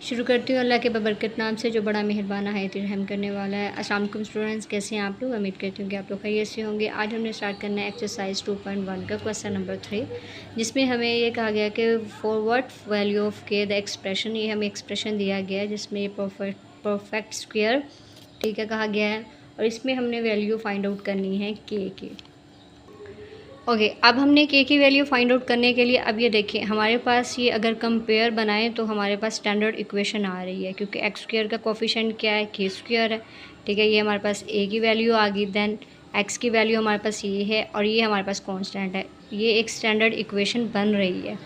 शुरू करती हूँ अल्लाह के बबरकत नाम से जो बड़ा मेहरबान है रहम करने वाला है। अस्सलाम वालेकुम स्टूडेंट्स, कैसे हैं आप लोग? उम्मीद करती हूँ कि आप लोग खैरियत से होंगे। आज हमने स्टार्ट करना है एक्सरसाइज 2.1 का क्वेश्चन नंबर 3, जिसमें हमें ये कहा गया कि फॉर व्हाट वैल्यू ऑफ के द एक्सप्रेशन, ये हमें एक्सप्रेशन दिया गया है जिसमें ये परफेक्ट स्क्वायर ठीक है कहा गया है, और इसमें हमने वैल्यू फाइंड आउट करनी है के की। ओके अब हमने के की वैल्यू फाइंड आउट करने के लिए अब ये देखिए हमारे पास ये अगर कंपेयर बनाएं तो हमारे पास स्टैंडर्ड इक्वेशन आ रही है, क्योंकि एक्स स्क्वायर का कोफिशिएंट क्या है, के स्क्वायर है। ठीक है, ये हमारे पास ए की वैल्यू आ गई, देन एक्स की वैल्यू हमारे पास ये है और ये हमारे पास कांस्टेंट है। ये एक स्टैंडर्ड इक्वेशन बन रही है।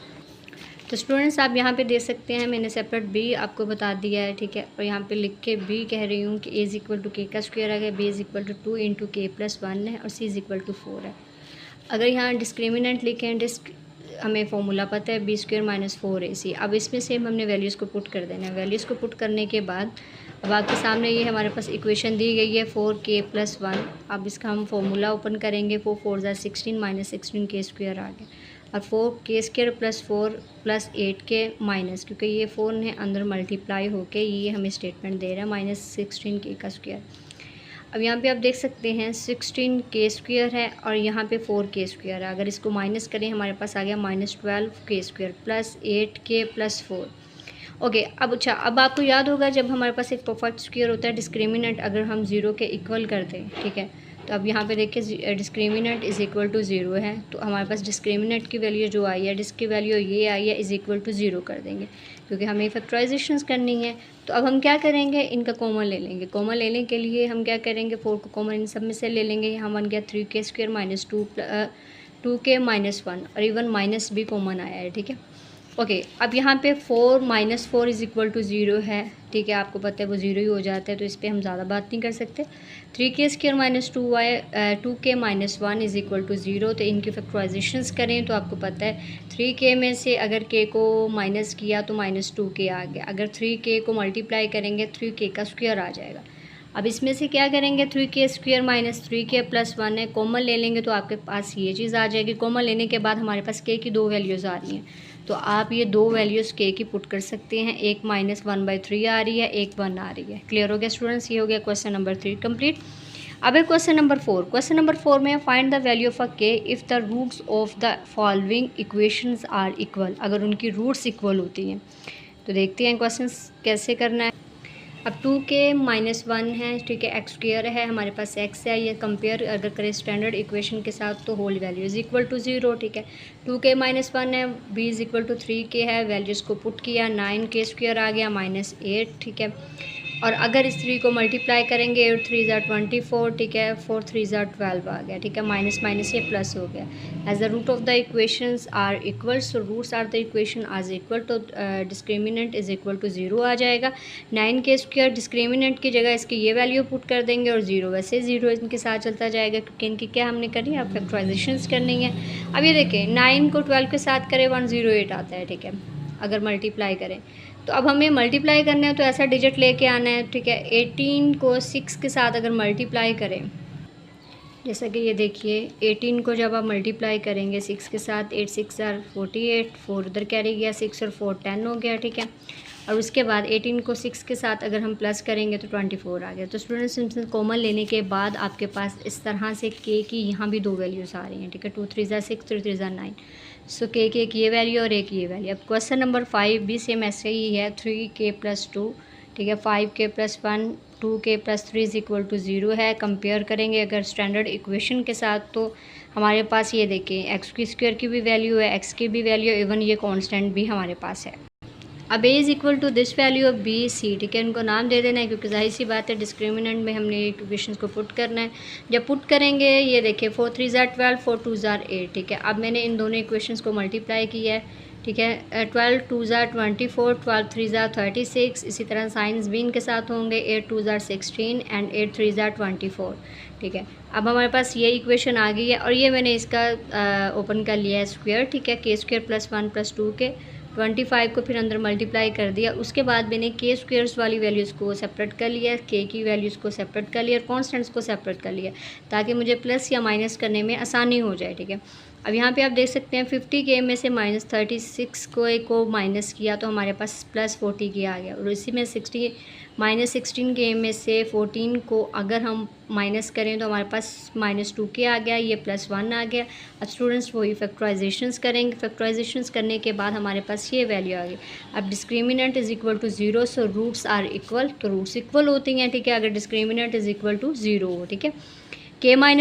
तो स्टूडेंट्स आप यहाँ पे दे सकते हैं, मैंने सेपरेट बी आपको बता दिया है। ठीक है, और यहाँ पे लिख के बी कह रही हूँ कि ए इज इक्वल टू के का स्क्वायर आ गया, b is equal to 2 into के प्लस 1 है और सी इज इक्वल टू 4 है। अगर यहाँ डिस्क्रिमिनेंट लिखें, हमें फॉर्मूला पता है बी स्क्वायर माइनस 4ac। अब इसमें सेम हमने वैल्यूज़ को पुट कर देना है। वैल्यूज़ को पुट करने के बाद अब आपके सामने ये हमारे पास इक्वेशन दी गई है 4k प्लस 1। अब इसका हम फॉर्मूला ओपन करेंगे, 4 4 16 माइनस 16 के स्क्वायर आ गया, और 4k square plus 4 plus 8k minus, क्योंकि ये 4 ने अंदर मल्टीप्लाई होके ये हमें स्टेटमेंट दे रहा है माइनस 16k का स्क्वायर। अब यहाँ पे आप देख सकते हैं 16k स्क्वायर है और यहाँ पे 4k स्क्वायर है। अगर इसको माइनस करें हमारे पास आ गया minus 12k square plus 8k plus 4। Okay अब अच्छा, अब आपको याद होगा जब हमारे पास एक परफेक्ट स्क्वायर होता है डिस्क्रिमिनेंट अगर हम 0 के इक्वल कर दें, ठीक है, तो अब यहाँ पे देखिए डिस्क्रिमिनेंट इज़ इक्वल टू 0 है, तो हमारे पास डिस्क्रिमिनेंट की वैल्यू जो आई है, जिसकी वैल्यू ये आई है, इज़ इक्वल टू 0 कर देंगे, क्योंकि हमें फैक्टराइजेशंस करनी है। तो अब हम क्या करेंगे, इनका कॉमन ले लेंगे। कॉमन लेने के लिए हम क्या करेंगे, 4 को कॉमन इन सब में से ले लेंगे। यहाँ बन गया 3k square minus 2k minus 1, और इवन माइनस भी कॉमन आया है। ठीक है, ओके अब यहाँ पे 4 माइनस 4 इज़ इक्वल टू 0 है। ठीक है, आपको पता है वो 0 ही हो जाता है, तो इस पर हम ज़्यादा बात नहीं कर सकते। 3k square minus 2k minus 1 is equal to 0, तो इनकी फैक्टराइजेशंस करें तो आपको पता है 3k में से अगर k को माइनस किया तो माइनस 2k आ गया। अगर 3k को मल्टीप्लाई करेंगे 3k का स्क्वायर आ जाएगा। अब इसमें से क्या करेंगे, 3k square minus 3k plus 1 है, कॉमन ले लेंगे तो आपके पास ये चीज़ आ जाएगी। कॉमन लेने के बाद हमारे पास k की 2 वैल्यूज़ आ रही हैं, तो आप ये 2 वैल्यूज़ k की पुट कर सकते हैं। एक माइनस 1/3 आ रही है, एक 1 आ रही है। क्लियर हो गया स्टूडेंट्स? ये हो गया क्वेश्चन नंबर 3 कंप्लीट। अब है क्वेश्चन नंबर 4। क्वेश्चन नंबर 4 में find the value of a k if the roots of the following equations are equal. अगर उनकी रूट्स इक्वल होती हैं तो देखते हैं क्वेश्चन कैसे करना है। अब 2k माइनस 1 है, ठीक है, एक्स स्क्वायर है, हमारे पास x है, ये कंपेयर अगर करें स्टैंडर्ड इक्वेशन के साथ तो whole value is equal to 0। ठीक है, 2k माइनस 1 है, b is equal to 3k है, वैल्यूज़ को पुट किया, 9k स्क्वायर आ गया माइनस 8। ठीक है, और अगर इस 3 को मल्टीप्लाई करेंगे 8 3 ज़ा 24, ठीक है, 4 3 ज़ा 12 आ गया। ठीक है, माइनस माइनस ये प्लस हो गया। As the root of the equations are equal, so roots are the equation as equal, तो डिस्क्रिमिनेंट इज़ इक्वल टू 0 आ जाएगा। 9k स्क्वायर डिस्क्रिमिनेंट की जगह इसकी ये वैल्यू पुट कर देंगे और 0 वैसे 0 इनके साथ चलता जाएगा, क्योंकि इनकी क्या हमने करनी है, अब फैक्टराइजेशंस करनी है। अब ये देखें 9 को 12 के साथ करें 108 आता है। ठीक है, अगर मल्टीप्लाई करें तो अब हमें मल्टीप्लाई करना है तो ऐसा डिजिट लेके आना है। ठीक है, 18 को 6 के साथ अगर मल्टीप्लाई करें, जैसा कि ये देखिए 18 को जब आप मल्टीप्लाई करेंगे 6 के साथ, 8 6 आर 48, 4 उधर कैरी गया, 6 और 4 10 हो गया। ठीक है, और उसके बाद 18 को 6 के साथ अगर हम प्लस करेंगे तो 24 आ गया। तो स्टूडेंट्स सिंपल कॉमन लेने के बाद आपके पास इस तरह से k की यहाँ भी 2 वैल्यूज़ आ रही हैं। ठीक है, 2 3 ज़ा 6 3 3 ज़ा 9, सो k की एक ये वैल्यू और एक ये वैल्यू। अब क्वेश्चन नंबर 5 भी सेम ऐसे ही है, 3k प्लस 2, ठीक है, 5k plus 1, 2k plus 3 is equal to 0 है। कंपेयर करेंगे अगर स्टैंडर्ड इक्वेशन के साथ तो हमारे पास ये देखिए एक्स की स्क्वायर की भी वैल्यू है, एक्स की भी वैल्यू, इवन ये कांस्टेंट भी हमारे पास है। अब a is equal to this value of b c, ठीक है, इनको नाम दे देना है क्योंकि जाहिर सी बात है डिस्क्रिमिनेंट में हमने इक्वेशंस को पुट करना है। जब पुट करेंगे ये देखिए 4 3 ज़ा 12, 4 2 ज़ा 8। ठीक है, अब मैंने इन दोनों इक्वेशंस को मल्टीप्लाई किया है। ठीक है, 12 2 ज़ा 24, 12 3 ज़ा 36, इसी तरह साइंस भी इनके साथ होंगे, 8 2 ज़ा 16 एंड 8 3 ज़ा 24। ठीक है, अब हमारे पास ये इक्वेशन आ गई है और ये मैंने इसका ओपन कर लिया है स्क्वायर। ठीक है, k square plus 1 plus 2k, 25 को फिर अंदर मल्टीप्लाई कर दिया। उसके बाद मैंने k स्क्वेयर्स वाली वैल्यूज़ को सेपरेट कर लिया, k की वैल्यूज़ को सेपरेट कर लिया और कॉन्स्टेंट्स को सेपरेट कर लिया, ताकि मुझे प्लस या माइनस करने में आसानी हो जाए। ठीक है, अब यहाँ पे आप देख सकते हैं 50k में से -36 को माइनस किया तो हमारे पास +40k आ गया। और इसी में -16k में से 14 को अगर हम माइनस करें तो हमारे पास -2k आ गया, ये +1 आ गया। अब स्टूडेंट्स वही फैक्टराइजेशंस करेंगे, फैक्टराइजेशंस करने के बाद हमारे पास ये वैल्यू आ गई। अब discriminant is equal to 0, so roots are equal, तो रूट्स इक्वल होती हैं, ठीक है, अगर डिस्क्रिमिनेंट इज़ इक्वल टू 0 हो, ठीक है। k-1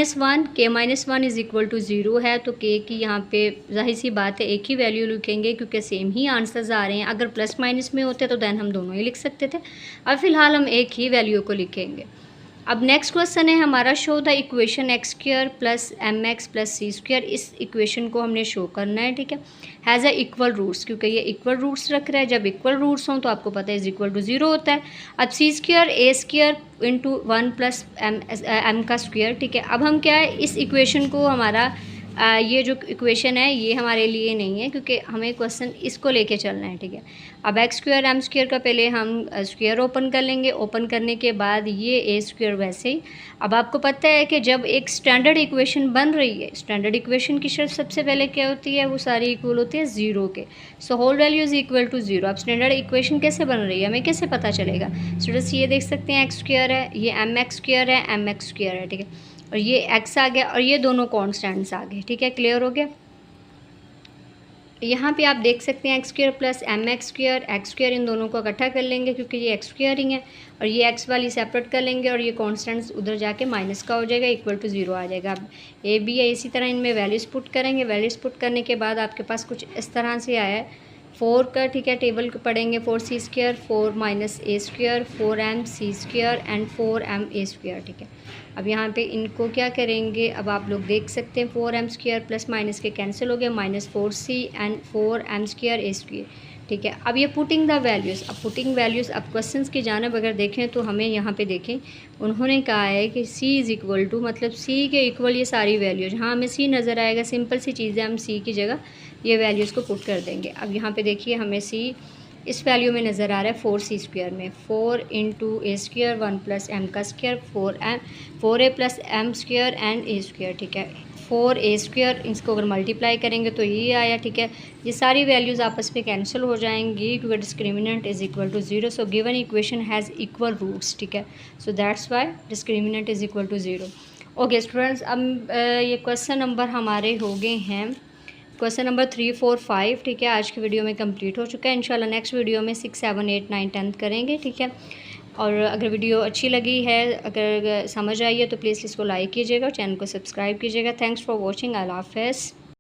इज़ इक्वल टू 0 है, तो k की यहाँ पे जाहिर सी बात है एक ही वैल्यू लिखेंगे क्योंकि सेम ही आंसर्स आ रहे हैं। अगर प्लस माइनस में होते तो दैन हम दोनों ही लिख सकते थे। अब फ़िलहाल हम एक ही वैल्यू को लिखेंगे। अब नेक्स्ट क्वेश्चन है हमारा, show the equation x² plus mx plus c²। इस इक्वेशन को हमने शो करना है, ठीक है, हैज़ अ इक्वल रूट्स, क्योंकि ये इक्वल रूट्स रख रहा है। जब इक्वल रूट्स हों तो आपको पता है इज़ इक्वल टू 0 होता है। अब c² a² into 1 plus m का स्क्वेयर, ठीक है। अब हम क्या है, इस इक्वेशन को हमारा ये जो इक्वेशन है ये हमारे लिए नहीं है क्योंकि हमें क्वेश्चन इसको लेके चलना है, ठीक है। अब x² m² का पहले हम स्क्वायर ओपन कर लेंगे, ओपन करने के बाद ये a² वैसे ही। अब आपको पता है कि जब एक स्टैंडर्ड इक्वेशन बन रही है, स्टैंडर्ड इक्वेशन की शर्त सबसे पहले क्या होती है, वो सारी इक्वल होती है 0 के। So whole value is equal to 0। अब स्टैंडर्ड इक्वेशन कैसे बन रही है हमें कैसे पता चलेगा? स्टूडेंट्स ये देख सकते हैं x² है, ये mx² है, mx² है, ठीक है, और ये x आ गया और ये दोनों कॉन्स्टेंट्स आ गए, ठीक है, क्लियर हो गया। यहाँ पे आप देख सकते हैं x² प्लस mx², इन दोनों को इकट्ठा कर लेंगे क्योंकि ये x² ही है, और ये x वाली सेपरेट कर लेंगे और ये कॉन्स्टेंट्स उधर जाके माइनस का हो जाएगा, इक्वल टू 0 आ जाएगा। अब a b है, इसी तरह इनमें वैल्यूज़ पुट करेंगे। वैल्यूज़ पुट करने के बाद आपके पास कुछ इस तरह से आया है 4 का, ठीक है, टेबल को पढ़ेंगे 4c², 4 a², 4mc² and 4ma², ठीक है। अब यहाँ पे इनको क्या करेंगे, अब आप लोग देख सकते हैं 4m² प्लस माइनस के कैंसिल हो गए, -4c एंड 4m² a², ठीक है। अब ये पुटिंग द वैल्यूज़, अब पुटिंग वैल्यूज़, अब क्वेश्चंस की जानब अगर देखें तो हमें यहाँ पे देखें उन्होंने कहा है कि c इज़ इक्वल टू, मतलब c के इक्वल ये सारी वैल्यूज़, हाँ हमें c नज़र आएगा, सिंपल सी चीज़ है, हम c की जगह ये वैल्यूज़ को पुट कर देंगे। अब यहाँ पे देखिए हमें c इस वैल्यू में नज़र आ रहा है 4c² में, 4 इंटू a², 1 प्लस m का square, 4a plus m² and a², ठीक है। 4a², इसको अगर मल्टीप्लाई करेंगे तो ये आया, ठीक है। ये सारी वैल्यूज़ आपस में कैंसिल हो जाएंगी क्योंकि discriminant is equal to 0, so given equation has equal roots, ठीक है, so that's why discriminant is equal to 0। Okay students, अब ये क्वेश्चन नंबर हमारे हो गए हैं, क्वेश्चन नंबर 3, 4, 5, ठीक है, आज की वीडियो में कंप्लीट हो चुका है। इंशाल्लाह नेक्स्ट वीडियो में 6, 7, 8, 9, 10 करेंगे, ठीक है। और अगर वीडियो अच्छी लगी है, अगर समझ आई है तो प्लीज़ इसको लाइक कीजिएगा और चैनल को सब्सक्राइब कीजिएगा। थैंक्स फॉर वॉचिंग, अल्लाह हाफ़िज़।